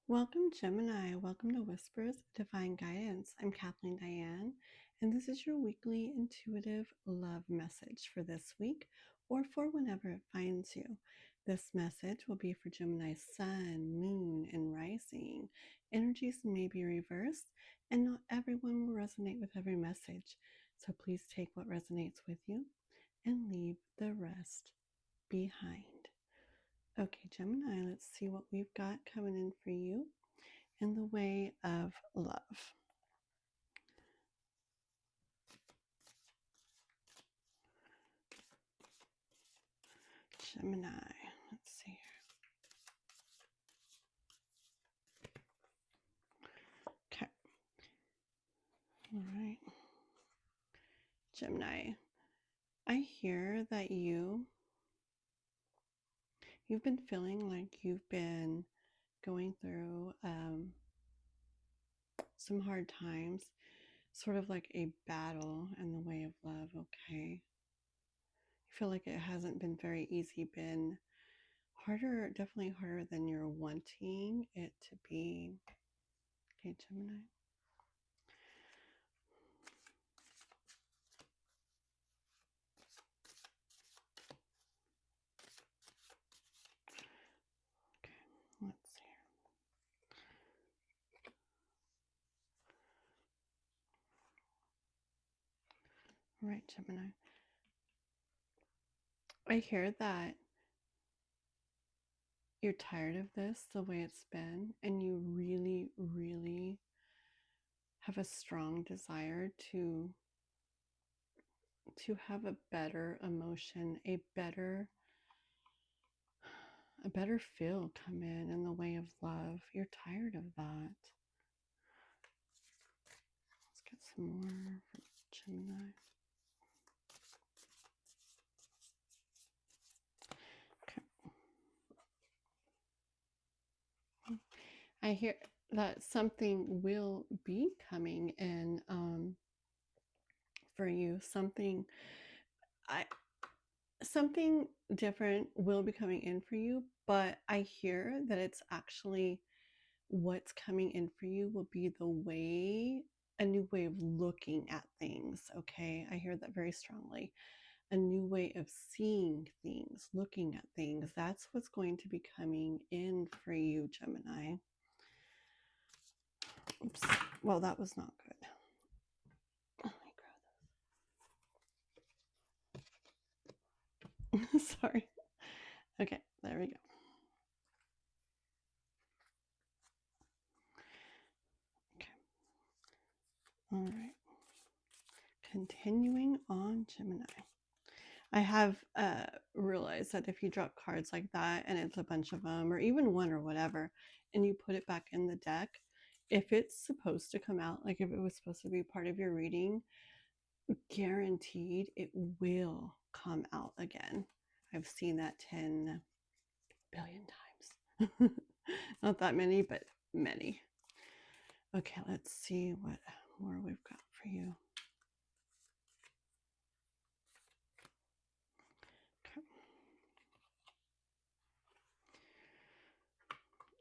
Welcome, Gemini. Welcome to Whispers of Divine Guidance. I'm Kathleen Diane, and this is your weekly intuitive love message for this week or for whenever it finds you. This message will be for Gemini's sun, moon, and rising. Energies may be reversed, and not everyone will resonate with every message. So please take what resonates with you and leave the rest behind. Okay, Gemini, let's see what we've got coming in for you in the way of love. Gemini, let's see here. Okay. All right. Gemini, I hear that you've been feeling like you've been going through some hard times, sort of like a battle in the way of love, okay? You feel like it hasn't been very easy, been harder, definitely harder than you're wanting it to be. Okay, Gemini. Okay, let's see. All right, Gemini. I hear that you're tired of this the way it's been, and you really, really have a strong desire to have a better emotion, a better feel come in the way of love. You're tired of that. Let's get some more from Gemini. Okay. I hear that something will be coming in for you. Something different will be coming in for you, but I hear that it's actually what's coming in for you will be a new way of looking at things. Okay, I hear that very strongly. A new way of seeing things, looking at things. That's what's going to be coming in for you, Gemini. Oops. Well, that was not good. Let me grab this. Sorry. Okay, there we go. Okay. All right. Continuing on, Gemini. I have realized that if you drop cards like that and it's a bunch of them, or even one or whatever, and you put it back in the deck, if it's supposed to come out, like if it was supposed to be part of your reading, guaranteed it will come out again. I've seen that 10 billion times. Not that many, but many. Okay, let's see what more we've got for you.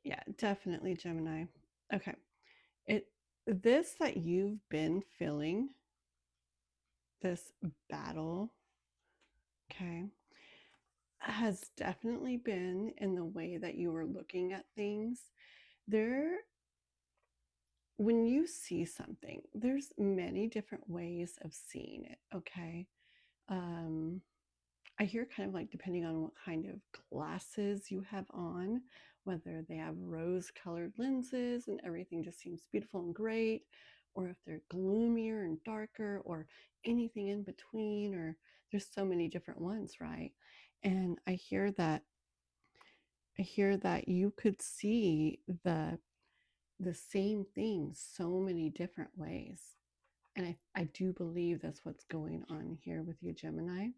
Yeah, definitely Gemini. Okay. This that you've been feeling, this battle, okay, has definitely been in the way that you were looking at things. When you see something, there's many different ways of seeing it, okay? I hear kind of like depending on what kind of glasses you have on, whether they have rose-colored lenses and everything just seems beautiful and great, or if they're gloomier and darker, or anything in between, or there's so many different ones, right? And I hear that you could see the same thing so many different ways. And I do believe that's what's going on here with you, Gemini.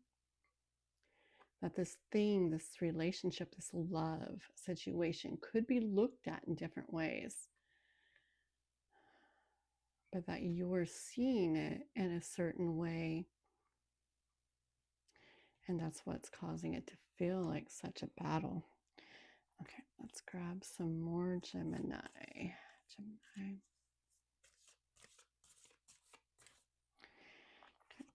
That this thing, this relationship, this love situation could be looked at in different ways, but that you're seeing it in a certain way. And that's what's causing it to feel like such a battle. Okay, let's grab some more Gemini. Gemini. Okay.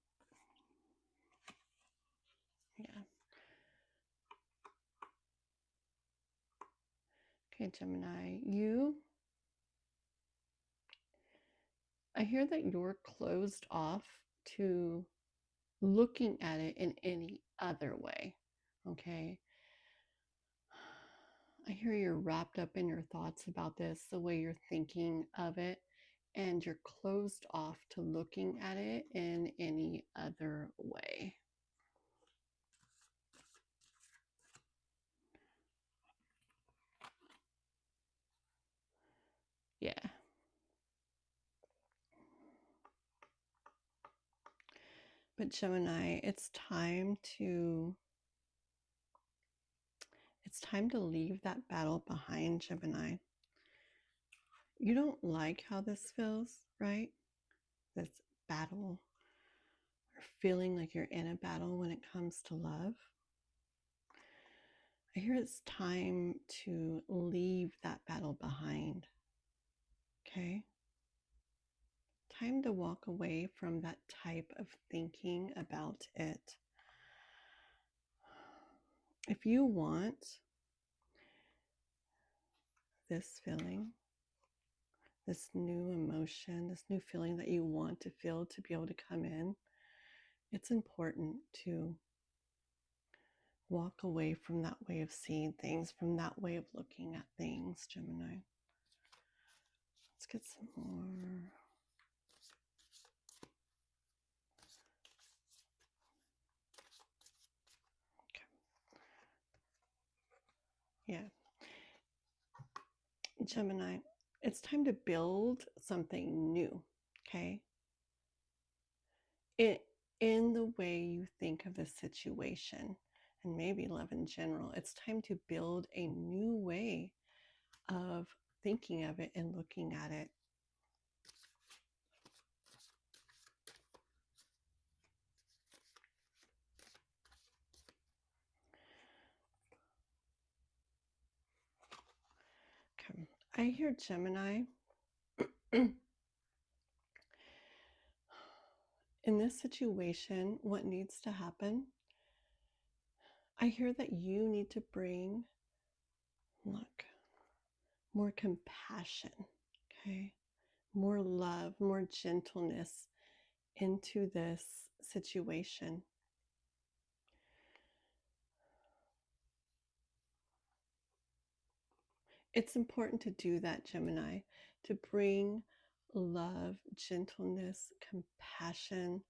Yeah. Okay, Gemini, I hear that you're closed off to looking at it in any other way. Okay. I hear you're wrapped up in your thoughts about this, the way you're thinking of it, and you're closed off to looking at it in any other way. Yeah. But Gemini, it's time to leave that battle behind, Gemini. You don't like how this feels, right? This battle, or feeling like you're in a battle when it comes to love. I hear it's time to leave that battle behind. Okay? Time to walk away from that type of thinking about it. If you want this feeling, this new emotion, this new feeling that you want to feel to be able to come in, it's important to walk away from that way of seeing things, from that way of looking at things, Gemini. Let's get some more. Okay. Yeah. Gemini, it's time to build something new, okay? In the way you think of the situation, and maybe love in general, it's time to build a new way of thinking of it and looking at it. Okay. I hear Gemini. In this situation, what needs to happen? I hear that you need to bring, more compassion, okay? More love, more gentleness into this situation. It's important to do that, Gemini, to bring love, gentleness, compassion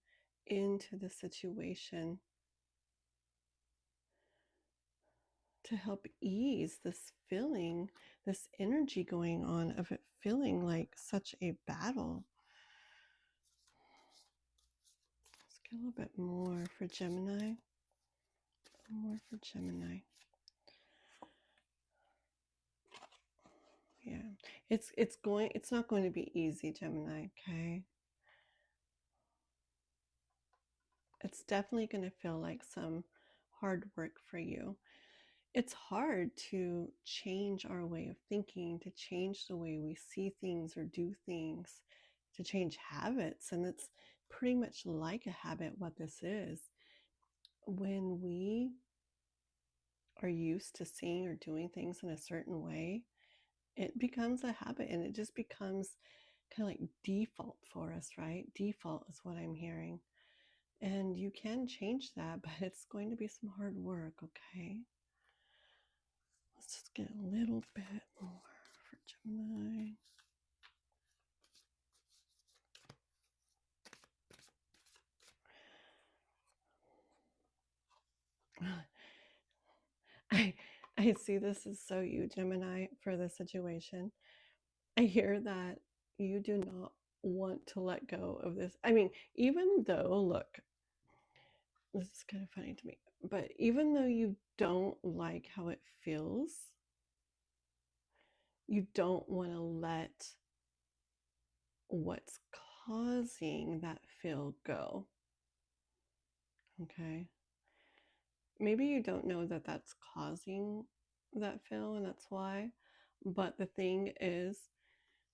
into the situation to help ease this feeling, this energy going on of it feeling like such a battle. Let's get a little bit more for Gemini. More for Gemini. Yeah, it's not going to be easy, Gemini, okay? It's definitely going to feel like some hard work for you. It's hard to change our way of thinking, to change the way we see things or do things, to change habits. And it's pretty much like a habit, what this is. When we are used to seeing or doing things in a certain way, it becomes a habit and it just becomes kind of like default for us, right? Default is what I'm hearing. And you can change that, but it's going to be some hard work, okay? Let's just get a little bit more for Gemini. I see this is so you, Gemini, for this situation. I hear that you do not want to let go of this. I mean, even though, look, this is kind of funny to me, but even though you don't like how it feels, you don't want to let what's causing that feel go. Okay. Maybe you don't know that that's causing that feel, and that's why. But the thing is,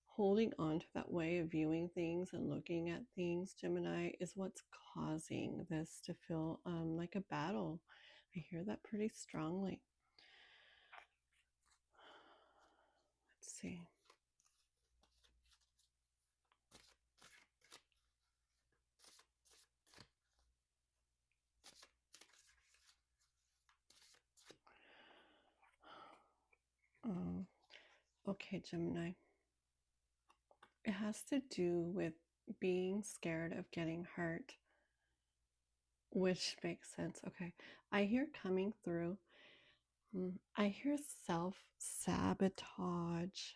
holding on to that way of viewing things and looking at things, Gemini, is what's causing this to feel like a battle. I hear that pretty strongly. Let's see. Oh, okay, Gemini. It has to do with being scared of getting hurt, which makes sense. Okay. I hear coming through, I hear self-sabotage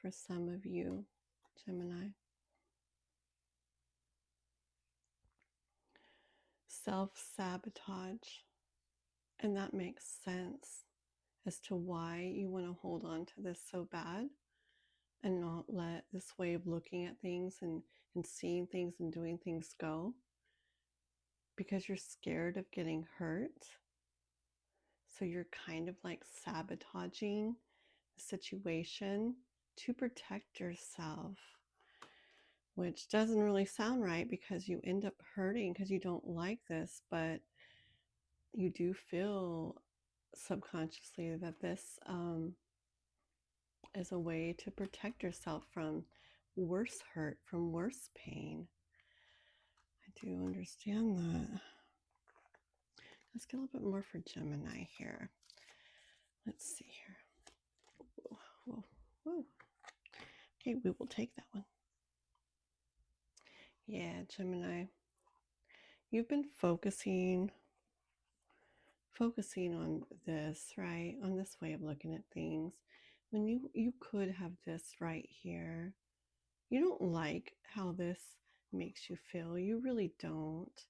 for some of you, Gemini. Self-sabotage. And that makes sense as to why you want to hold on to this so bad and not let this way of looking at things and seeing things and doing things go, because you're scared of getting hurt. So you're kind of like sabotaging the situation to protect yourself, which doesn't really sound right because you end up hurting because you don't like this, but you do feel subconsciously that this is a way to protect yourself from worse hurt, from worse pain. I do understand that. Let's get a little bit more for Gemini here. Let's see here. Whoa, whoa, whoa. Okay, we will take that one. Yeah, Gemini. You've been focusing on this, right? On this way of looking at things. When you could have this right here. You don't like how this makes you feel. You really don't.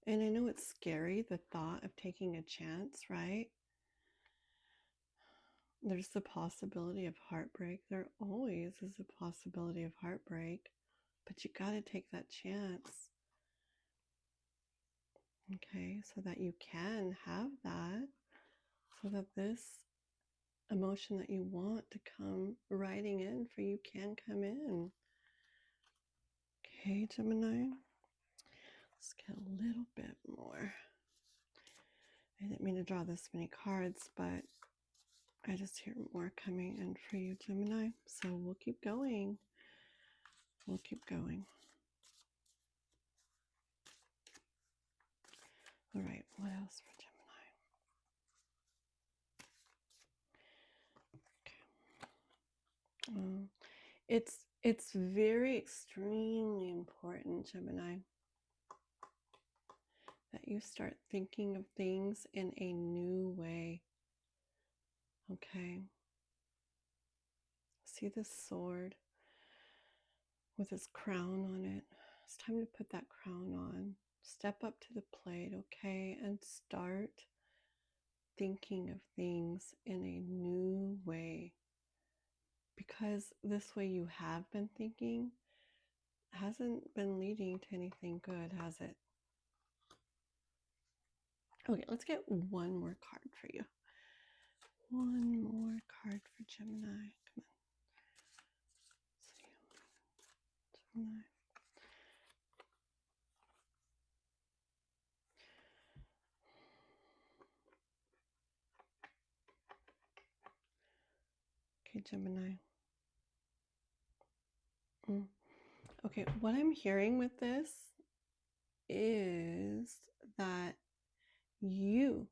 And I know it's scary, the thought of taking a chance, right? There's the possibility of heartbreak. There always is a possibility of heartbreak, but you got to take that chance. Okay, so that you can have that, so that this emotion that you want to come riding in for you can come in. Okay, Gemini. Let's get a little bit more. I didn't mean to draw this many cards, but I just hear more coming in for you, Gemini. So we'll keep going. We'll keep going. All right, what else for Gemini? Okay. It's very extremely important, Gemini, that you start thinking of things in a new way. Okay. See this sword with this crown on it? It's time to put that crown on. Step up to the plate, okay, and start thinking of things in a new way. Because this way you have been thinking hasn't been leading to anything good, has it? Okay, let's get one more card for you. One more card for Gemini. Come on. Let's see. Gemini. Okay, Gemini. Okay, what I'm hearing with this is that you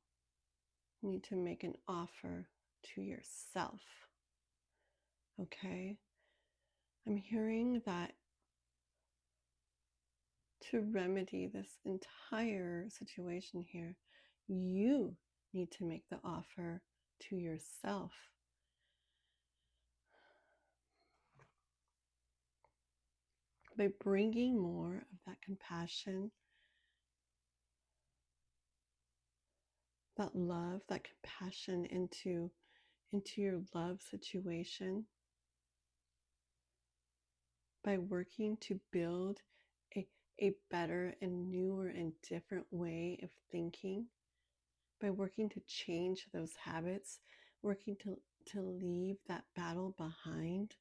need to make an offer to yourself. Okay? I'm hearing that to remedy this entire situation here, you need to make the offer to yourself. By bringing more of that compassion, that love, that compassion into your love situation, by working to build a better and newer and different way of thinking, by working to change those habits, working to leave that battle behind,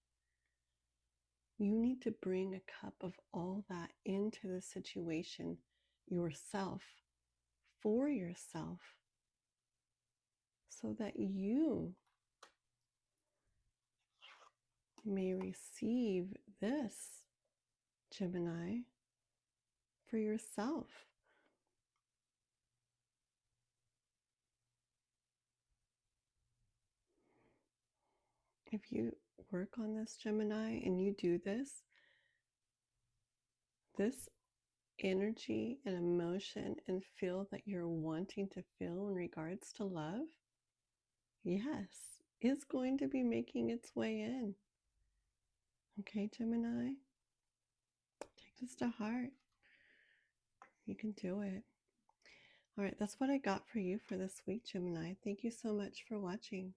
you need to bring a cup of all that into the situation yourself, for yourself, so that you may receive this, Gemini, for yourself. If you work on this, Gemini, and you do this energy and emotion and feel that you're wanting to feel in regards to love, yes, is going to be making its way in. Okay, Gemini? Take this to heart. You can do it. All right, that's what I got for you for this week, Gemini. Thank you so much for watching.